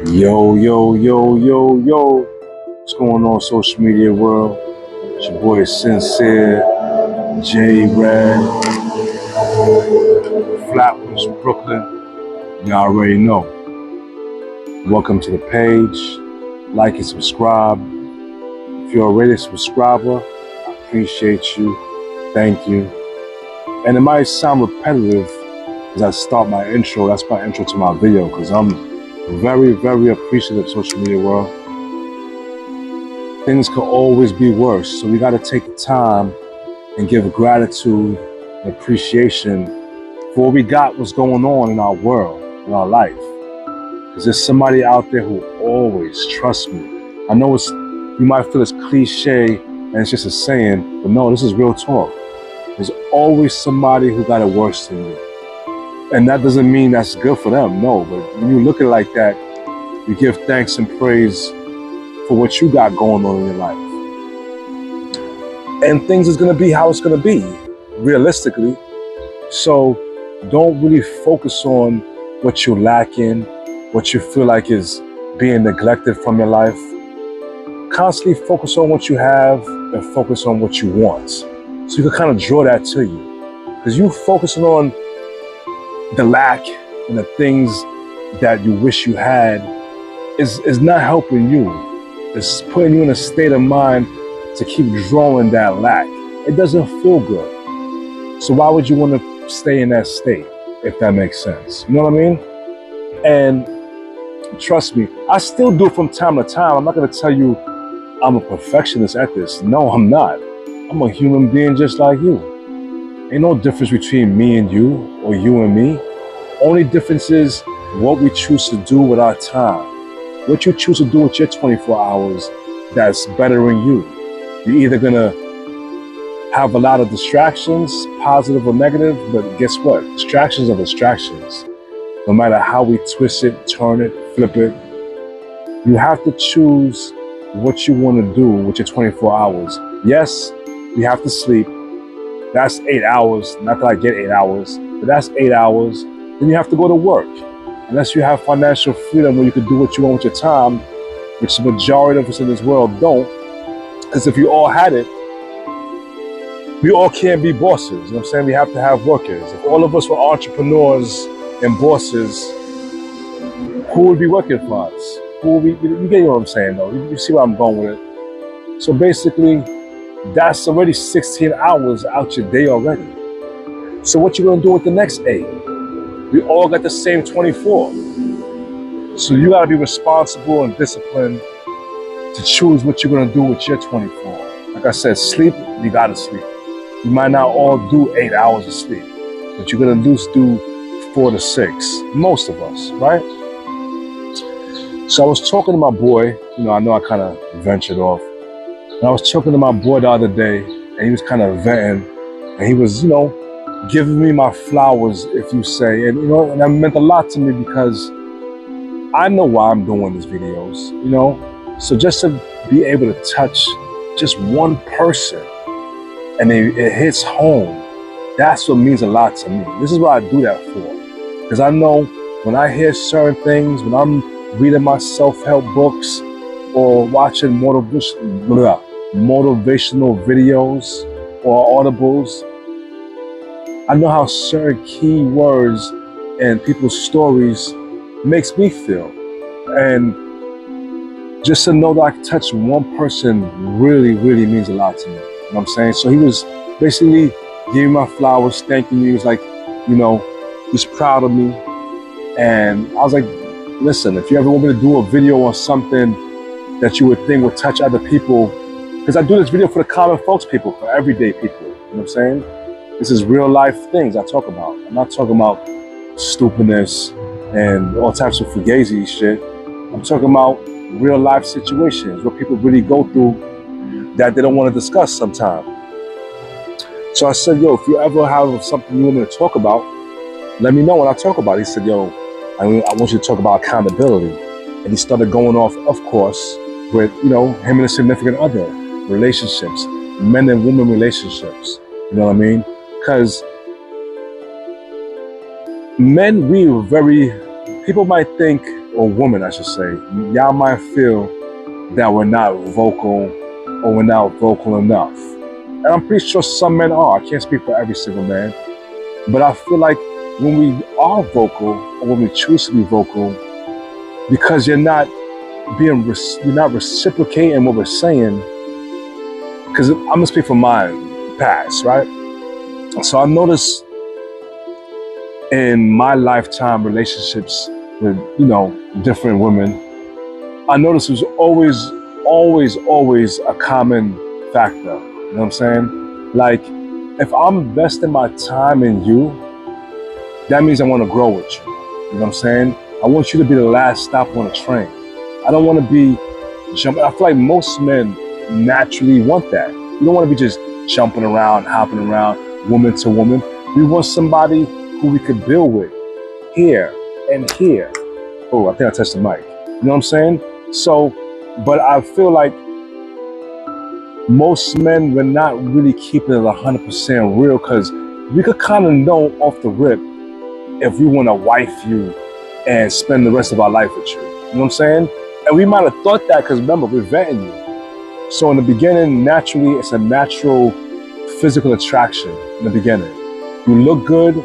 Yo, yo, yo, yo, yo. What's going on, social media world? It's your boy Sincere, J Red, Flatbush, Brooklyn. You already know. Welcome to the page. Like and subscribe. If you're already a subscriber, I appreciate you. Thank you. And it might sound repetitive as I start my intro. That's my intro to my video because I'm very, very appreciative, social media world. Things could always be worse. So we got to take the time and give gratitude and appreciation for what we got, what's going on in our world, in our life. Because there's somebody out there who always trusts me. I know you might feel it's cliche and it's just a saying, but no, this is real talk. There's always somebody who got it worse than you. And that doesn't mean that's good for them, no. But when you look at it like that, you give thanks and praise for what you got going on in your life. And things is gonna be how it's gonna be, realistically. So don't really focus on what you're lacking, what you feel like is being neglected from your life. Constantly focus on what you have and focus on what you want. So you can kind of draw that to you. Because you focusing on the lack and the things that you wish you had is not helping you. It's putting you in a state of mind to keep drawing that lack. It doesn't feel good. So why would you want to stay in that state, if that makes sense? You know what I mean? And trust me, I still do it from time to time. I'm not going to tell you I'm a perfectionist at this. No, I'm not. I'm a human being just like you. Ain't no difference between me and you or you and me. Only difference is what we choose to do with our time. What you choose to do with your 24 hours that's bettering you. You're either gonna have a lot of distractions, positive or negative, but guess what? Distractions are distractions. No matter how we twist it, turn it, flip it, you have to choose what you want to do with your 24 hours. Yes, you have to sleep. That's 8 hours. Not that I get 8 hours, but that's 8 hours. Then you have to go to work. Unless you have financial freedom where you can do what you want with your time, which the majority of us in this world don't. Because if you all had it, we all can't be bosses. You know what I'm saying? We have to have workers. If all of us were entrepreneurs and bosses, who would be working for us? Who would be, you get what I'm saying though. You see where I'm going with it. So basically, that's already 16 hours out your day already. So what you gonna do with the next 8? We all got the same 24. So you gotta be responsible and disciplined to choose what you're gonna do with your 24. Like I said, sleep, you gotta sleep. You might not all do 8 hours of sleep, but you're gonna do 4 to 6, most of us, right? So I was talking to my boy, I know I kind of ventured off. And I was talking to my boy the other day, and he was kind of venting, and he was, giving me my flowers, if you say, and and that meant a lot to me because I know why I'm doing these videos, So just to be able to touch just one person and it hits home, that's what means a lot to me. This is what I do that for. Because I know when I hear certain things, when I'm reading my self-help books or watching motivational videos or audibles, I know how certain key words and people's stories makes me feel. And just to know that I can touch one person really, really means a lot to me. You know what I'm saying? So he was basically giving my flowers, thanking me. He was like, he's proud of me. And I was like, listen, if you ever want me to do a video on something that you would think would touch other people, because I do this video for the common folks people, for everyday people, you know what I'm saying? This is real life things I talk about. I'm not talking about stupidness and all types of fugazi shit. I'm talking about real life situations where people really go through that they don't want to discuss sometimes. So I said, yo, if you ever have something you want me to talk about, let me know when I talk about it. He said, yo, I want you to talk about accountability. And he started going off, of course, with, him and a significant other, relationships, men and women relationships. You know what I mean? Because men, people might think or women, I should say, y'all might feel that we're not vocal or we're not vocal enough. And I'm pretty sure some men are. I can't speak for every single man. But I feel like when we are vocal or when we choose to be vocal, because you're not reciprocating what we're saying, because I'm gonna speak from my past, right? So I noticed in my lifetime relationships with, different women, I noticed it was always a common factor. You know what I'm saying? Like, if I'm investing my time in you, that means I want to grow with you. You know what I'm saying? I want you to be the last stop on a train. I don't want to be jumping. I feel like most men naturally want that. You don't want to be just jumping around, hopping around, woman to woman. We want somebody who we could build with here and here. Oh, I think I touched the mic. You know what I'm saying? So, but I feel like most men, we're not really keeping it 100% real, because we could kind of know off the rip if we want to wife you and spend the rest of our life with you. You know what I'm saying? And we might have thought that because, remember, we're vetting you. So in the beginning, naturally, it's a natural physical attraction in the beginning. You look good.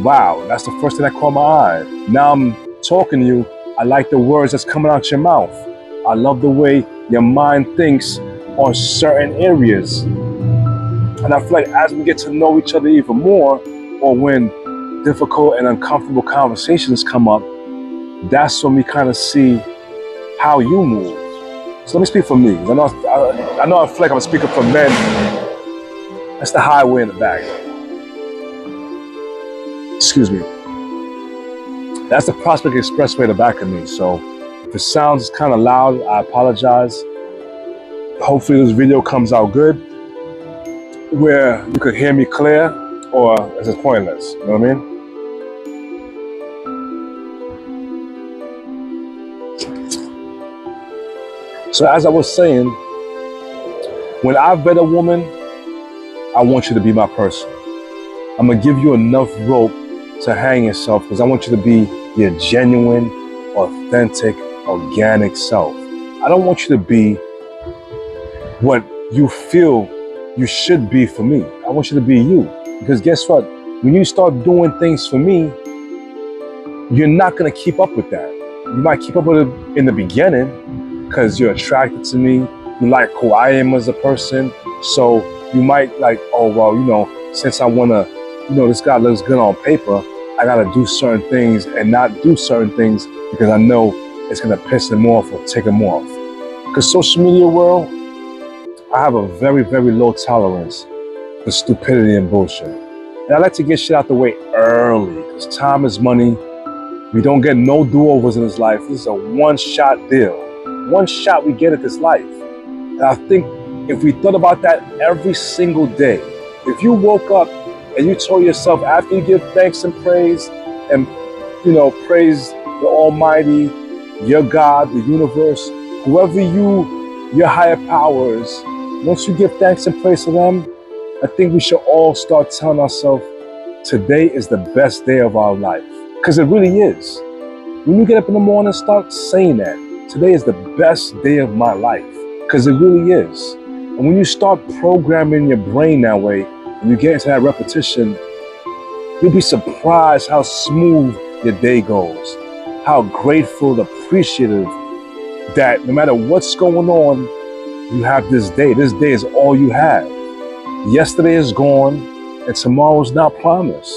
Wow, that's the first thing that caught my eye. Now I'm talking to you. I like the words that's coming out your mouth. I love the way your mind thinks on certain areas. And I feel like as we get to know each other even more, or when difficult and uncomfortable conversations come up, that's when we kind of see how you move. So let me speak for me. I know I feel like I'm speaking for men. That's the highway in the back. Excuse me. That's the Prospect Expressway in the back of me. So if it sounds kind of loud, I apologize. Hopefully this video comes out good, where you could hear me clear, or it's just pointless. You know what I mean? So as I was saying, when I vet a woman, I want you to be my person. I'm gonna give you enough rope to hang yourself, because I want you to be your genuine, authentic, organic self. I don't want you to be what you feel you should be for me. I want you to be you. Because guess what? When you start doing things for me, you're not gonna keep up with that. You might keep up with it in the beginning because you're attracted to me. You like who I am as a person. So you might like, oh, well, since I wanna, this guy looks good on paper, I gotta do certain things and not do certain things because I know it's gonna piss him off or take him off. Because social media world, I have a very, very low tolerance for stupidity and bullshit. And I like to get shit out the way early, because time is money. We don't get no do-overs in this life. This is a one-shot deal. One shot we get at this life. And I think if we thought about that every single day, if you woke up and you told yourself, after you give thanks and praise and, praise the Almighty, your God, the universe, whoever your higher powers, once you give thanks and praise to them, I think we should all start telling ourselves, today is the best day of our life. Because it really is. When you get up in the morning, start saying that. Today is the best day of my life. Because it really is. And when you start programming your brain that way, and you get into that repetition, you'll be surprised how smooth your day goes. How grateful, appreciative that no matter what's going on, you have this day. This day is all you have. Yesterday is gone, and tomorrow's not promised.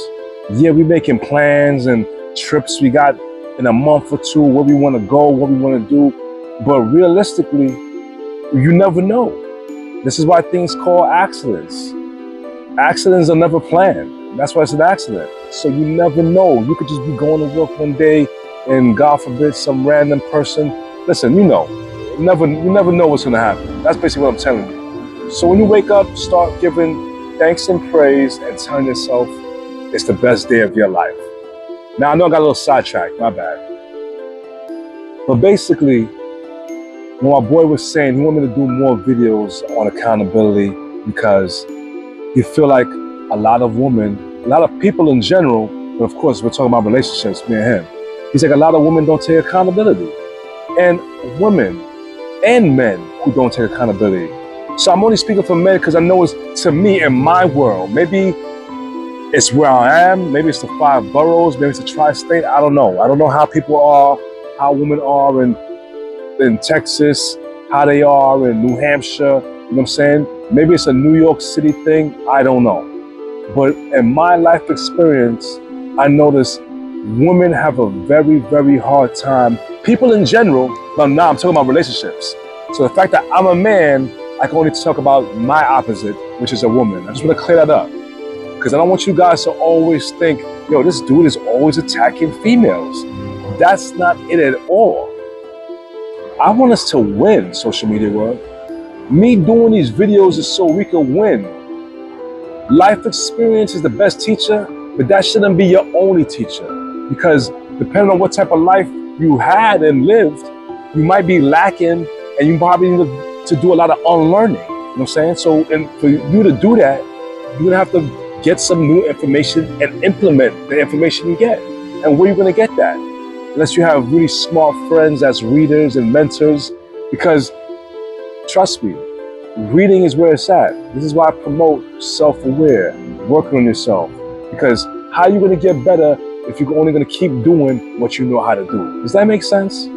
Yeah, we're making plans and trips we got in a month or two, where we want to go, what we want to do. But realistically, you never know. This is why things call accidents. Accidents are never planned. That's why it's an accident. So you never know. You could just be going to work one day and God forbid some random person. Listen, you never know what's gonna happen. That's basically what I'm telling you. So when you wake up, start giving thanks and praise and telling yourself it's the best day of your life. Now I know I got a little sidetracked, my bad. But basically, when my boy was saying he wanted me to do more videos on accountability, because you feel like a lot of women, a lot of people in general, but of course we're talking about relationships, me and him, He's like, a lot of women don't take accountability. And women and men who don't take accountability. So I'm only speaking for men because I know it's, to me, in my world, maybe it's where I am, maybe it's the 5 boroughs, maybe it's the tri-state, I don't know. I don't know how people are, how women are in Texas, how they are in New Hampshire, you know what I'm saying? Maybe it's a New York City thing, I don't know. But in my life experience, I notice women have a very, very hard time. People in general, but now I'm talking about relationships. So the fact that I'm a man, I can only talk about my opposite, which is a woman. I just want to clear that up. Because I don't want you guys to always think, yo, this dude is always attacking females. That's not it at all. I want us to win, social media world. Me doing these videos is so we can win. Life experience is the best teacher, but that shouldn't be your only teacher. Because depending on what type of life you had and lived, you might be lacking and you probably need to do a lot of unlearning. You know what I'm saying? So, and for you to do that, you're gonna have to get some new information and implement the information you get. And where are you gonna get that? Unless you have really smart friends as readers and mentors, because trust me, reading is where it's at. This is why I promote self-aware, working on yourself. Because how are you gonna get better if you're only gonna keep doing what you know how to do? Does that make sense?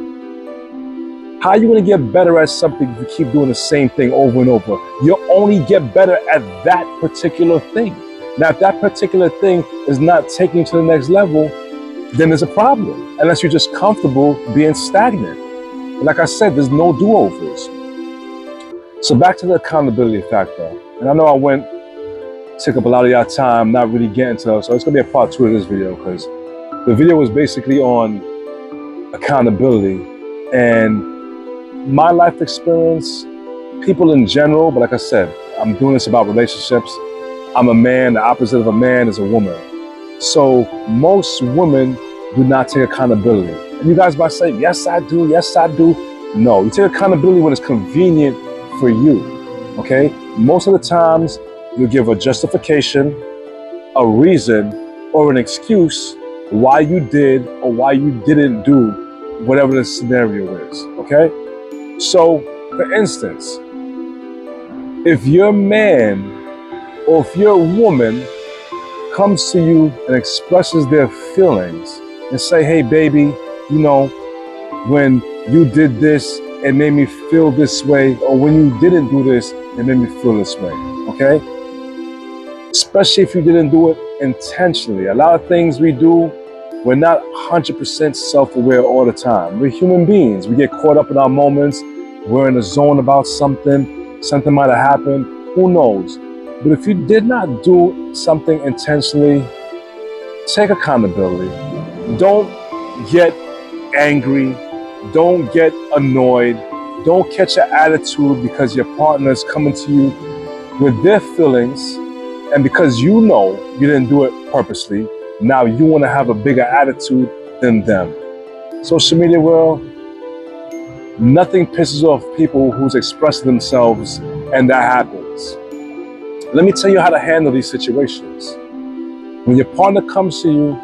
How are you gonna get better at something if you keep doing the same thing over and over? You'll only get better at that particular thing. Now, if that particular thing is not taking you to the next level, then there's a problem, unless you're just comfortable being stagnant. And like I said, there's no do-overs. So back to the accountability factor. And I know took up a lot of your time, not really getting to, so it's gonna be a part 2 of this video, because the video was basically on accountability and my life experience, people in general, but like I said, I'm doing this about relationships. I'm a man, the opposite of a man is a woman. So most women do not take accountability. And you guys might say, yes, I do, yes, I do. No, you take accountability when it's convenient for you, okay? Most of the times, you give a justification, a reason, or an excuse why you did or why you didn't do whatever the scenario is, okay? So, for instance, if your man or if your woman comes to you and expresses their feelings and say, hey, baby, you know, when you did this, it made me feel this way, or when you didn't do this, it made me feel this way, okay? Especially if you didn't do it intentionally. A lot of things we do, we're not 100% self-aware all the time. We're human beings. We get caught up in our moments. We're in a zone about something. Something might have happened. Who knows? But if you did not do something intentionally, take accountability. Don't get angry. Don't get annoyed. Don't catch an attitude because your partner is coming to you with their feelings, and because you know you didn't do it purposely, now you want to have a bigger attitude than them. Social media world, nothing pisses off people who's expressing themselves, and that happens. Let me tell you how to handle these situations. When your partner comes to you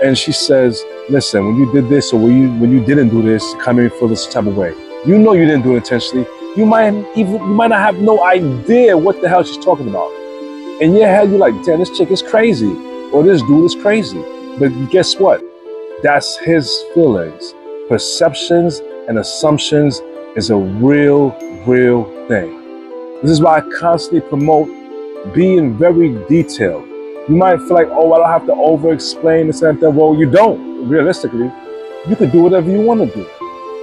and she says, listen, when you did this or when you didn't do this, it kind of made me feel this type of way. You know you didn't do it intentionally. You might not have no idea what the hell she's talking about. In your head, you're like, damn, this chick is crazy, or this dude is crazy. But guess what? That's his feelings. Perceptions and assumptions is a real thing. This is why I constantly promote being very detailed. You might feel like, oh, I don't have to over-explain this and that. Well, you don't. Realistically, you could do whatever you want to do.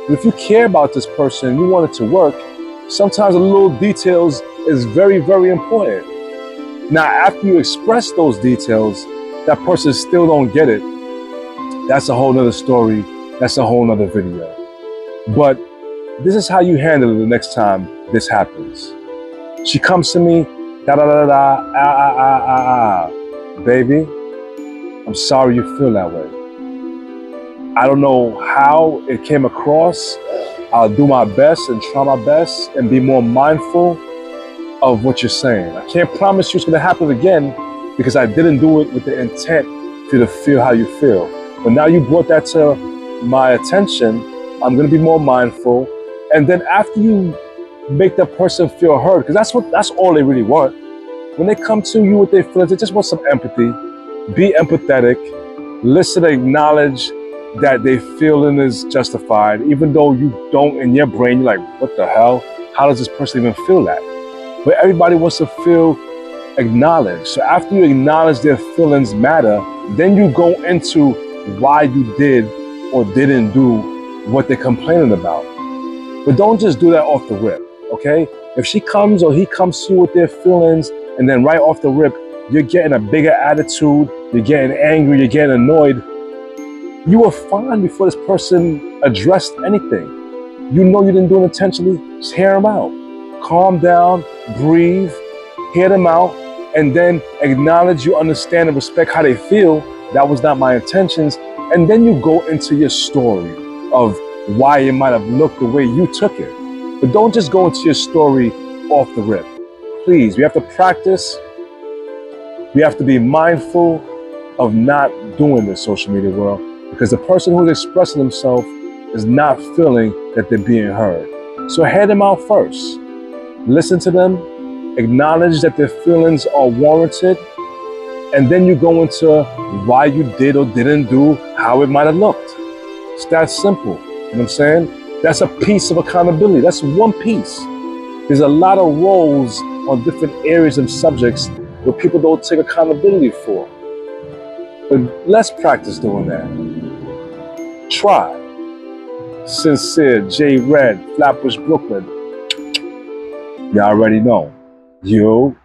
But if you care about this person and you want it to work, sometimes the little details is very important. Now, after you express those details, that person still don't get it. That's a whole nother story. That's a whole nother video. But this is how you handle it the next time this happens. She comes to me, baby, I'm sorry you feel that way. I don't know how it came across. I'll do my best and try my best and be more mindful of what you're saying. I can't promise you it's gonna happen again because I didn't do it with the intent for you to feel how you feel. But now you brought that to my attention, I'm gonna be more mindful. And then after you make that person feel heard, because that's all they really want. When they come to you with their feelings, they just want some empathy. Be empathetic. Listen, acknowledge that their feeling is justified, even though you don't in your brain, you're like, what the hell? How does this person even feel that? But everybody wants to feel acknowledged. So after you acknowledge their feelings matter, then you go into why you did or didn't do what they're complaining about. But don't just do that off the rip, okay? If she comes or he comes to you with their feelings and then right off the rip, you're getting a bigger attitude, you're getting angry, you're getting annoyed, you were fine before this person addressed anything. You know you didn't do it intentionally, just hear them out. Calm down, breathe, hear them out, and then acknowledge you understand and respect how they feel. That was not my intentions. And then you go into your story of why it might have looked the way you took it. But don't just go into your story off the rip. Please, we have to practice. We have to be mindful of not doing this social media world, because the person who's expressing themselves is not feeling that they're being heard. So hear them out first. Listen to them, acknowledge that their feelings are warranted, and then you go into why you did or didn't do how it might have looked. It's that simple. You know what I'm saying? That's a piece of accountability. That's one piece. There's a lot of roles on different areas and subjects where people don't take accountability for. But let's practice doing that. Try. Sincere, J Red, Flatbush, Brooklyn. You already know. You